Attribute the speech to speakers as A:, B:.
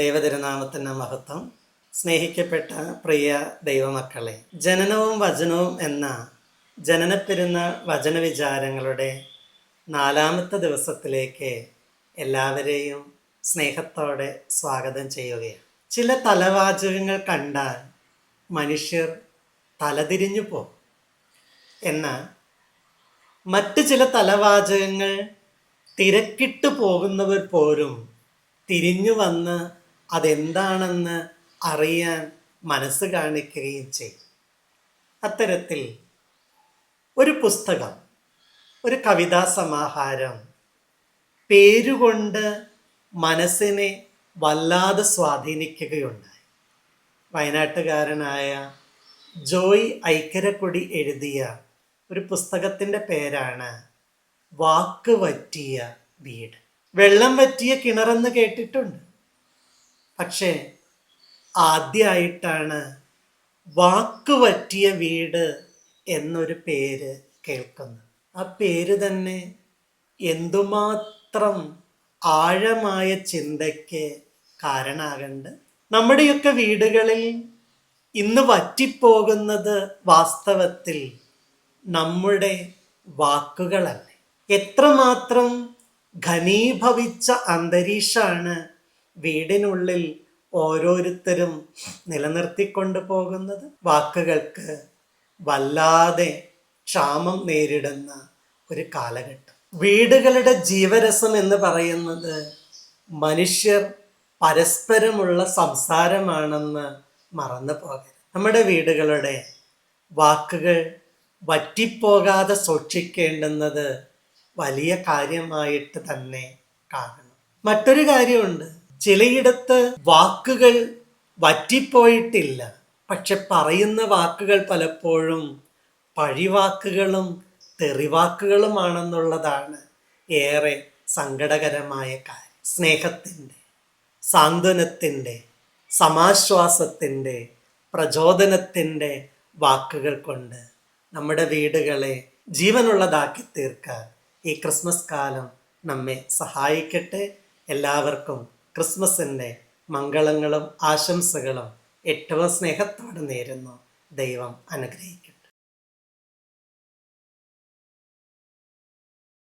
A: ദൈവതിരുനാമത്തിൻ്റെ മഹത്വം. സ്നേഹിക്കപ്പെട്ട പ്രിയ ദൈവമക്കളെ, ജനനവും വചനവും എന്ന ജനനപ്പെരുന്നാൾ വചനവിചാരങ്ങളുടെ 4ാമത്തെ ദിവസത്തിലേക്ക് എല്ലാവരെയും സ്നേഹത്തോടെ സ്വാഗതം ചെയ്യുകയാണ്. ചില തലവാചകങ്ങൾ കണ്ടാൽ മനുഷ്യർ തലതിരിഞ്ഞു പോകും. എന്നാൽ മറ്റ് ചില തലവാചകങ്ങൾ തിരക്കിട്ട് പോകുന്നവർ പോലും തിരിഞ്ഞു വന്ന് അതെന്താണെന്ന് അറിയാൻ മനസ്സ് കാണിക്കുകയും ചെയ്യും. അത്തരത്തിൽ ഒരു പുസ്തകം, ഒരു കവിതാ സമാഹാരം പേരുകൊണ്ട് മനസ്സിനെ വല്ലാതെ സ്വാധീനിക്കുകയുണ്ടായി. വയനാട്ടുകാരനായ ജോയ് ഐക്കരക്കൊടി എഴുതിയ ഒരു പുസ്തകത്തിൻ്റെ പേരാണ് വാക്ക് വറ്റിയ വീട്. വെള്ളം വറ്റിയ കിണറെന്ന് കേട്ടിട്ടുണ്ട്, പക്ഷേ ആദ്യമായിട്ടാണ് വാക്ക് വറ്റിയ വീട് എന്നൊരു പേര് കേൾക്കുന്നത്. ആ പേര് തന്നെ എന്തുമാത്രം ആഴമായ ചിന്തയ്ക്ക് കാരണമാകണ്ട്. നമ്മുടെയൊക്കെ വീടുകളിൽ ഇന്ന് വറ്റിപ്പോകുന്നത് വാസ്തവത്തിൽ നമ്മുടെ വാക്കുകളല്ലേ. എത്രമാത്രം ഘനീഭവിച്ച അന്തരീക്ഷമാണ് വീടിനുള്ളിൽ ഓരോരുത്തരും നിലനിർത്തിക്കൊണ്ട് പോകുന്നത്. വാക്കുകൾക്ക് വല്ലാതെ ക്ഷാമം നേരിടുന്ന ഒരു കാലഘട്ടം. വീടുകളുടെ ജീവരസം എന്ന് പറയുന്നത് മനുഷ്യർ പരസ്പരമുള്ള സംസാരമാണെന്ന് മറന്നു പോകരുത്. നമ്മുടെ വീടുകളുടെ വാക്കുകൾ വറ്റിപ്പോകാതെ സൂക്ഷിക്കേണ്ടുന്നത് വലിയ കാര്യമായിട്ട് തന്നെ കാണണം. മറ്റൊരു കാര്യമുണ്ട്, ചിലയിടത്ത് വാക്കുകൾ വറ്റിപ്പോയിട്ടില്ല, പക്ഷെ പറയുന്ന വാക്കുകൾ പലപ്പോഴും പഴിവാക്കുകളും തെറിവാക്കുകളുമാണെന്നുള്ളതാണ് ഏറെ സങ്കടകരമായ കാര്യം. സ്നേഹത്തിൻ്റെ, സാന്ത്വനത്തിൻ്റെ, സമാശ്വാസത്തിൻ്റെ, പ്രചോദനത്തിൻ്റെ വാക്കുകൾ കൊണ്ട് നമ്മുടെ വീടുകളെ ജീവനുള്ളതാക്കി തീർക്കാൻ ഈ ക്രിസ്മസ് കാലം നമ്മെ സഹായിക്കട്ടെ. എല്ലാവർക്കും ക്രിസ്മസിൻ്റെ മംഗളങ്ങളും ആശംസകളും ഏറ്റവും സ്നേഹത്തോടെ നേരുന്നു. ദൈവം അനുഗ്രഹിക്കും.